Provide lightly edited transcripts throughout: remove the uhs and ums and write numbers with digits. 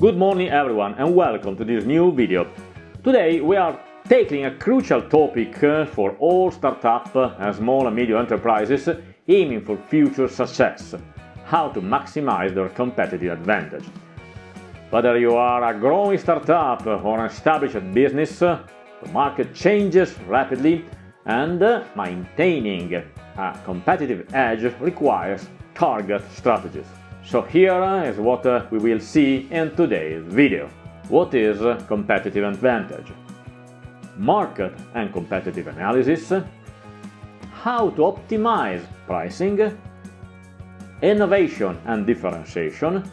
Good morning everyone and welcome to this new video. Today we are tackling a crucial topic for all startup and small and medium enterprises aiming for future success: how to maximize their competitive advantage. Whether you are a growing startup or an established business, the market changes rapidly and maintaining a competitive edge requires target strategies. So here is what we will see in today's video. What is competitive advantage? Market and competitive analysis. How to optimize pricing. Innovation and differentiation.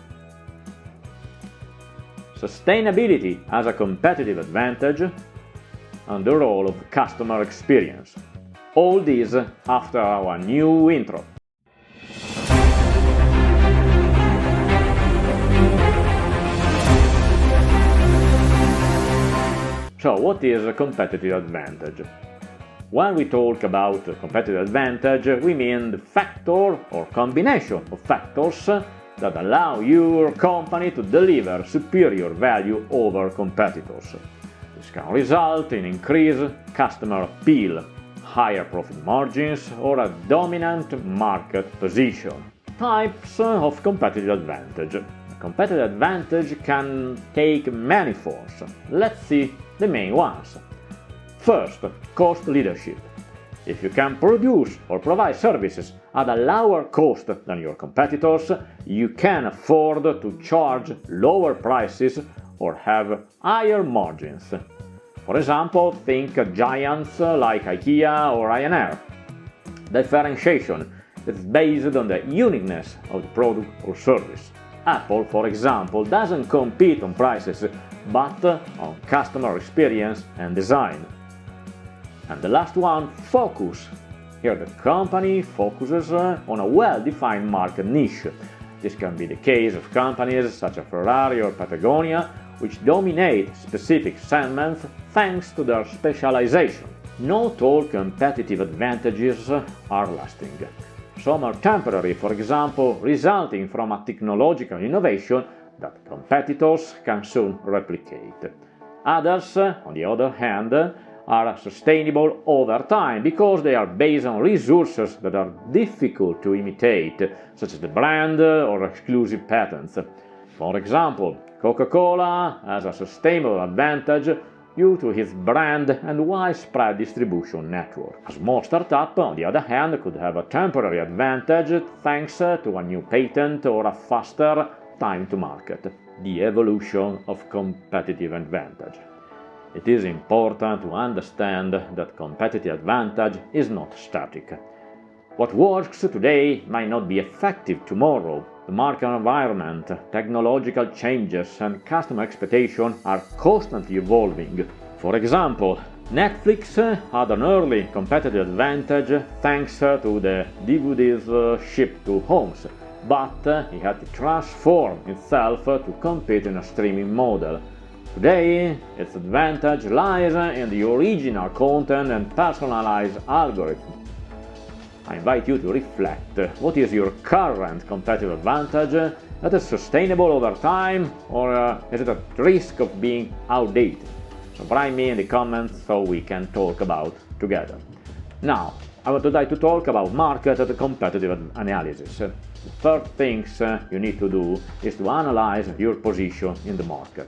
Sustainability as a competitive advantage. And the role of customer experience. All these after our new intro. So, what is a competitive advantage? When we talk about competitive advantage, we mean the factor or combination of factors that allow your company to deliver superior value over competitors. This can result in increased customer appeal, higher profit margins, or a dominant market position. Types of competitive advantage. Competitive advantage can take many forms. Let's see the main ones. First, cost leadership. If you can produce or provide services at a lower cost than your competitors, you can afford to charge lower prices or have higher margins. For example, think giants like IKEA or Ryanair. Differentiation is based on the uniqueness of the product or service. Apple, for example, doesn't compete on prices, but on customer experience and design. And the last one, focus. Here the company focuses on a well-defined market niche. This can be the case of companies such as Ferrari or Patagonia, which dominate specific segments thanks to their specialization. Not all competitive advantages are lasting. Some are temporary, for example, resulting from a technological innovation that competitors can soon replicate. Others, on the other hand, are sustainable over time because they are based on resources that are difficult to imitate, such as the brand or exclusive patents. For example, Coca-Cola has a sustainable advantage due to its brand and widespread distribution network. A small startup, on the other hand, could have a temporary advantage thanks to a new patent or a faster time to market. The evolution of competitive advantage. It is important to understand that competitive advantage is not static. What works today might not be effective tomorrow. The market environment, technological changes, and customer expectations are constantly evolving. For example, Netflix had an early competitive advantage thanks to the DVDs shipped to homes, but it had to transform itself to compete in a streaming model. Today, its advantage lies in the original content and personalized algorithm. I invite you to reflect. What is your current competitive advantage? That is sustainable over time, or is it at risk of being outdated? So write me in the comments so we can talk about together. Now, I would like to talk about market and competitive analysis. The first things you need to do is to analyze your position in the market.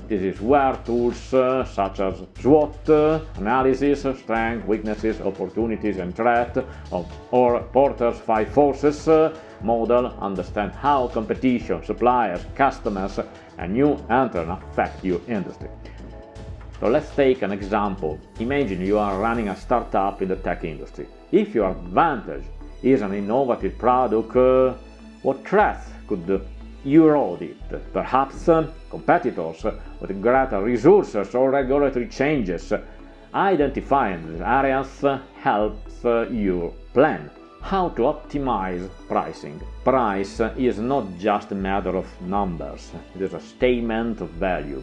This is where tools such as SWOT analysis, strengths, weaknesses, opportunities and threats, or Porter's 5 forces model understand how competition, suppliers, customers and new entrants affect your industry. So let's take an example. Imagine you are running a startup in the tech industry. If your advantage is an innovative product, what threats could erode it? Perhaps competitors with greater resources or regulatory changes. Identifying these areas helps you plan. How to optimize pricing. Price is not just a matter of numbers, it is a statement of value.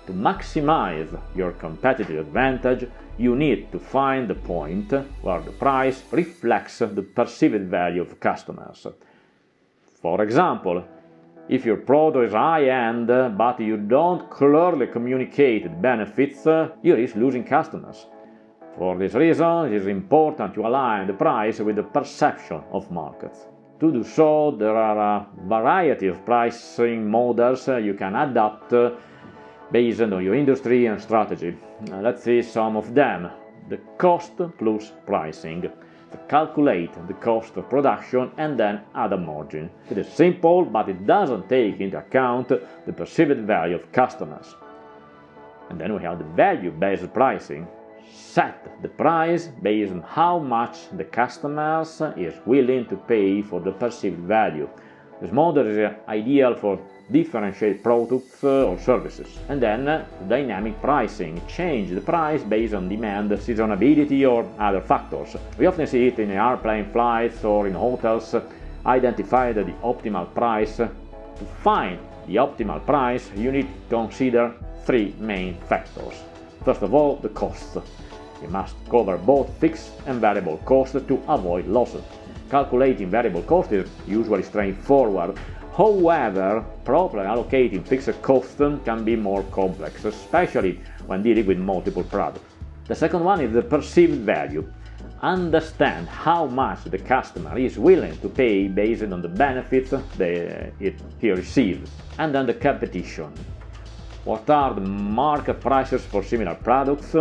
To maximize your competitive advantage, you need to find the point where the price reflects the perceived value of customers. For example, If your product is high-end, but you don't clearly communicate the benefits, you risk losing customers. For this reason, it is important to align the price with the perception of markets. To do so, there are a variety of pricing models you can adopt based on your industry and strategy. Let's see some of them. The cost plus pricing. Calculate the cost of production and then add a margin. It is simple, but it doesn't take into account the perceived value of customers. And then we have the value-based pricing. Set the price based on how much the customer is willing to pay for the perceived value. This model is ideal for differentiate products or services. And then dynamic pricing. Change the price based on demand, seasonality or other factors. We often see it in airplane flights or in hotels. Identify the optimal price. To find the optimal price, you need to consider three main factors. First of all, the cost. You must cover both fixed and variable costs to avoid losses. Calculating variable cost is usually straightforward. However, properly allocating fixed costs can be more complex, especially when dealing with multiple products. The second one is the perceived value. Understand how much the customer is willing to pay based on the benefits he receives. And then the competition. What are the market prices for similar products?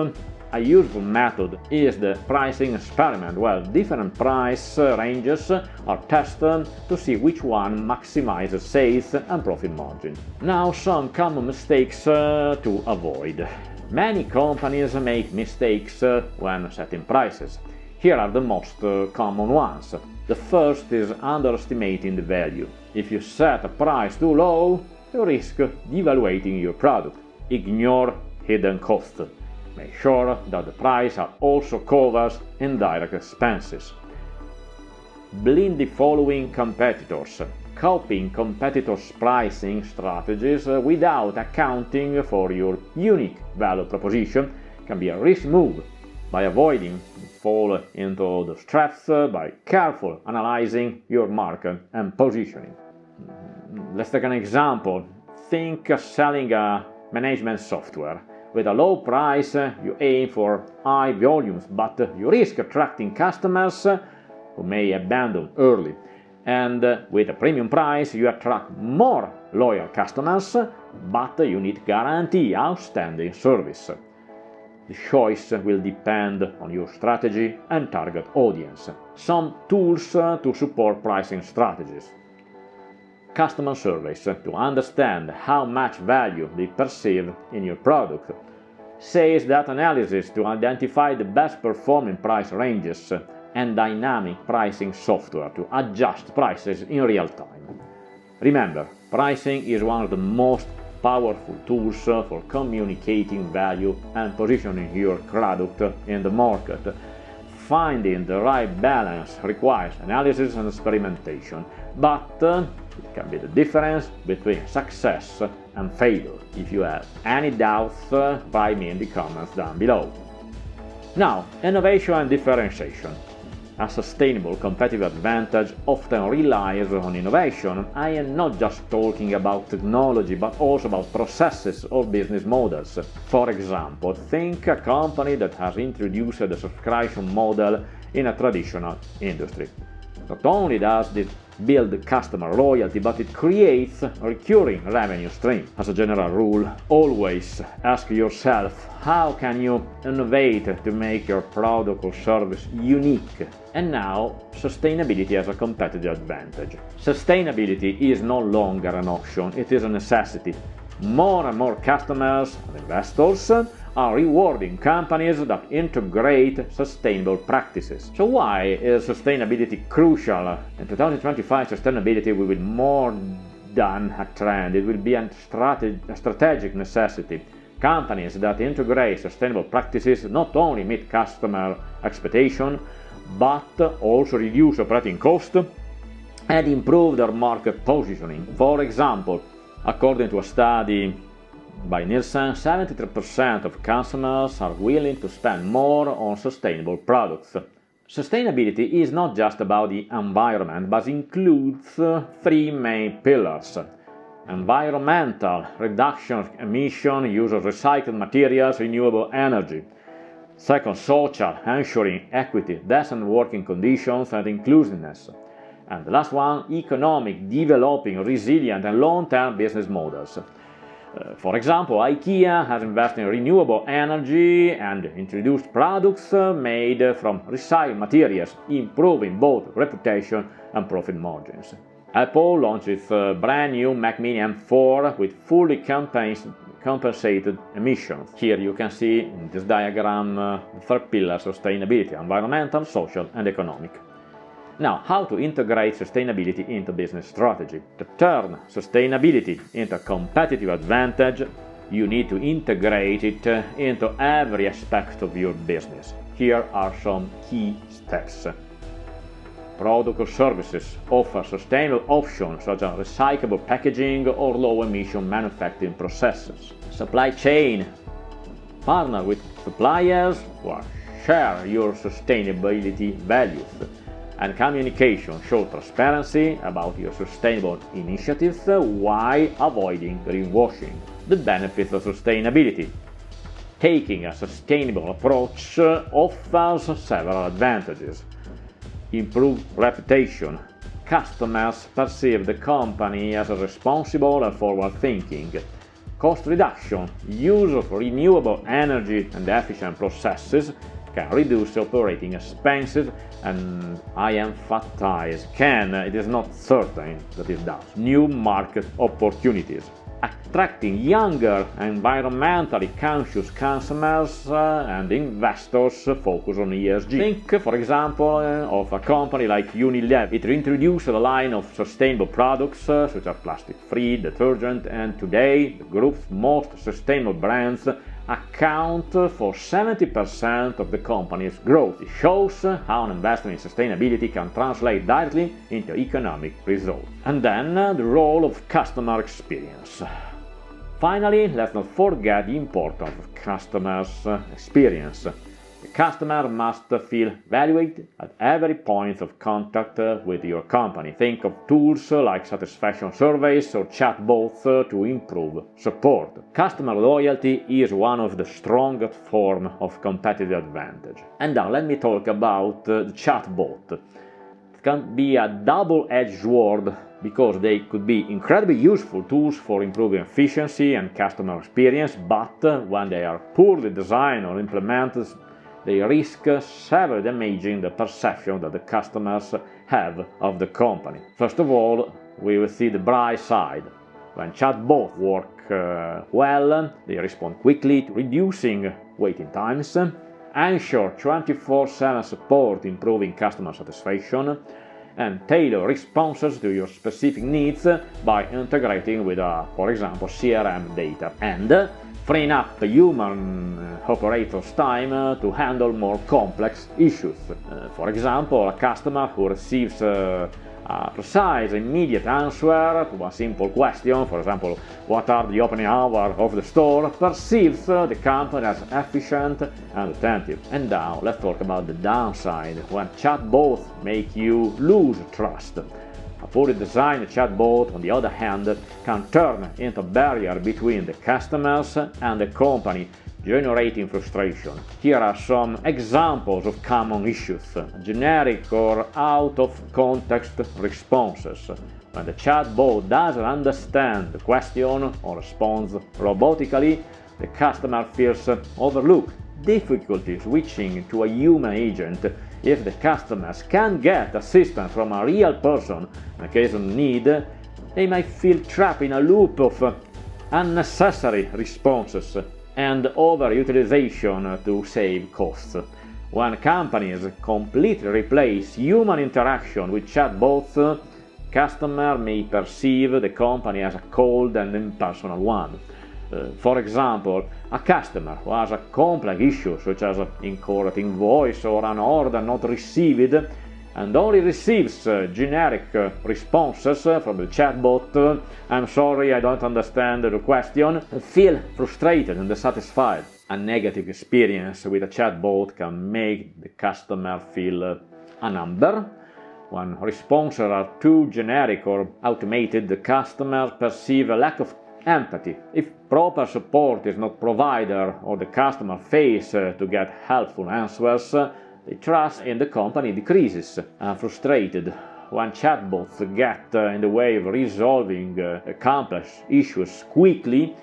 A useful method is the pricing experiment, where different price ranges are tested to see which one maximizes sales and profit margin. Now, some common mistakes to avoid. Many companies make mistakes when setting prices. Here are the most common ones. The first is underestimating the value. If you set a price too low, you risk devaluating your product. Ignore hidden costs. Make sure that the price also covers indirect expenses. Blindly following competitors. Copying competitors' pricing strategies without accounting for your unique value proposition can be a risky move. By avoiding fall into the traps by carefully analyzing your market and positioning. Let's take an example. Think selling a management software. With a low price, you aim for high volumes, but you risk attracting customers who may abandon early. And with a premium price, you attract more loyal customers, but you need to guarantee outstanding service. The choice will depend on your strategy and target audience. Some tools to support pricing strategies. Customer surveys to understand how much value they perceive in your product. Sales data analysis to identify the best performing price ranges, and dynamic pricing software to adjust prices in real time. Remember, pricing is one of the most powerful tools for communicating value and positioning your product in the market. Finding the right balance requires analysis and experimentation, but it can be the difference between success and failure. If you have any doubts, write me in the comments down below. Now, innovation and differentiation. A sustainable competitive advantage often relies on innovation. I am not just talking about technology, but also about processes or business models. For example, think a company that has introduced a subscription model in a traditional industry. Not only does this build customer loyalty, but it creates a recurring revenue stream. As a general rule, always ask yourself, how can you innovate to make your product or service unique? And now, sustainability as a competitive advantage. Sustainability is no longer an option, it is a necessity. More and more customers and investors are rewarding companies that integrate sustainable practices. So why is sustainability crucial? In 2025, sustainability will be more than a trend, it will be a strategic necessity. Companies that integrate sustainable practices not only meet customer expectations, but also reduce operating costs and improve their market positioning. For example, according to a study by Nielsen, 73% of customers are willing to spend more on sustainable products. Sustainability is not just about the environment, but includes three main pillars: Environmental, reduction of emission, use of recycled materials, renewable energy. Second, social, ensuring equity, decent working conditions and inclusiveness. And the last one, economic, developing resilient and long-term business models. For example, IKEA has invested in renewable energy and introduced products made from recycled materials, improving both reputation and profit margins. Apple launched its brand new Mac Mini M4 with fully compensated emissions. Here you can see in this diagram the third pillar: sustainability, environmental, social and economic. Now, how to integrate sustainability into business strategy? To turn sustainability into a competitive advantage, you need to integrate it into every aspect of your business. Here are some key steps. Products or services offer sustainable options such as recyclable packaging or low-emission manufacturing processes. Supply chain. Partner with suppliers who share your sustainability values. And communication. Show transparency about your sustainable initiatives while avoiding greenwashing. The benefits of sustainability. Taking a sustainable approach offers several advantages. Improved reputation. Customers perceive the company as responsible and forward-thinking. Cost reduction. Use of renewable energy and efficient processes can reduce operating expenses, and I emphasize can, it is not certain that it does. New market opportunities. Attracting younger, environmentally conscious customers and investors focus on ESG. Think, for example, of a company like Unilever. It introduced a line of sustainable products such as plastic-free detergent, and today the group's most sustainable brands account for 70% of the company's growth. It shows how an investment in sustainability can translate directly into economic results. And then the role of customer experience. Finally, let's not forget the importance of customer's experience. The customer must feel valued at every point of contact with your company. Think of tools like satisfaction surveys or chatbots to improve support. Customer loyalty is one of the strongest forms of competitive advantage. And now let me talk about the chatbot. It can be a double-edged sword because they could be incredibly useful tools for improving efficiency and customer experience, but when they are poorly designed or implemented, they risk severely damaging the perception that the customers have of the company. First of all, we will see the bright side. When chatbots work well, they respond quickly, reducing waiting times, ensure 24/7 support, improving customer satisfaction, and tailor responses to your specific needs by integrating with, for example, CRM data, and freeing up human operators' time to handle more complex issues. For example, a customer who receives a precise, immediate answer to a simple question, for example, what are the opening hours of the store, perceives the company as efficient and attentive. And now let's talk about the downside, when chatbots make you lose trust. A poorly designed chatbot, on the other hand, can turn into a barrier between the customers and the company, generating frustration. Here are some examples of common issues. Generic or out-of-context responses. When the chatbot doesn't understand the question or responds robotically, the customer feels overlooked. Difficulty switching to a human agent. If the customers can't get assistance from a real person in case of need, they might feel trapped in a loop of unnecessary responses and overutilization to save costs. When companies completely replace human interaction with chatbots, customers may perceive the company as a cold and impersonal one. For example, a customer who has a complex issue such as an incorrect invoice or an order not received and only receives generic responses from the chatbot, I'm sorry, I don't understand the question, feel frustrated and dissatisfied. A negative experience with a chatbot can make the customer feel a number, when responses are too generic or automated, the customers perceive a lack of empathy. If proper support is not provided or the customer fails to get helpful answers, the trust in the company decreases. Frustrated when chatbots get in the way of resolving complex issues quickly,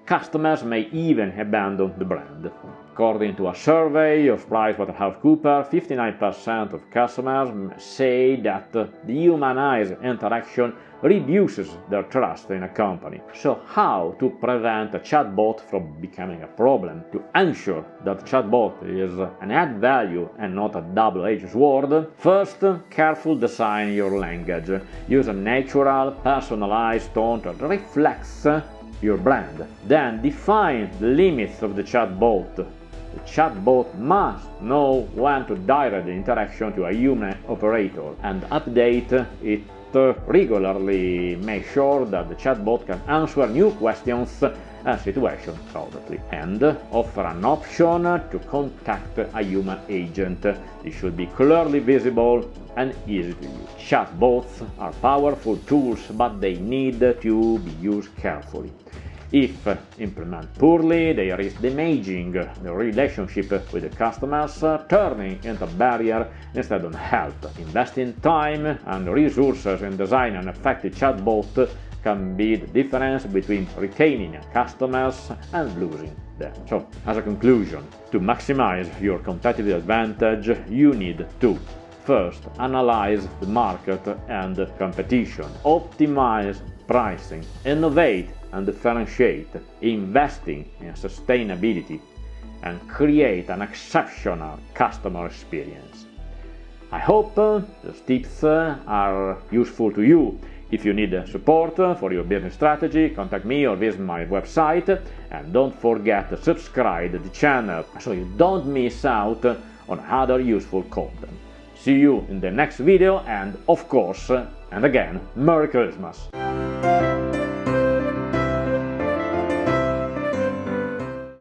customers may even abandon the brand. According to a survey of PricewaterhouseCoopers, 59% of customers say that the humanized interaction reduces their trust in a company. So how to prevent a chatbot from becoming a problem? To ensure that chatbot is an add value and not a double-edged sword, first, careful design your language. Use a natural, personalized tone that reflects your brand. Then define the limits of the chatbot. The chatbot must know when to direct the interaction to a human operator and update it regularly. Make sure that the chatbot can answer new questions and situations shortly, and offer an option to contact a human agent. It should be clearly visible and easy to use. Chatbots are powerful tools, but they need to be used carefully. If implemented poorly, they risk damaging the relationship with the customers, turning into a barrier instead of help. Investing time and resources in designing an effective chatbot can be the difference between retaining customers and losing them. So, as a conclusion, to maximize your competitive advantage, you need to first analyze the market and competition, optimize pricing, innovate and differentiate, investing in sustainability, and create an exceptional customer experience. I hope these tips are useful to you. If you need support for your business strategy, contact me or visit my website, and don't forget to subscribe to the channel so you don't miss out on other useful content. See you in the next video, and of course, and again, Merry Christmas!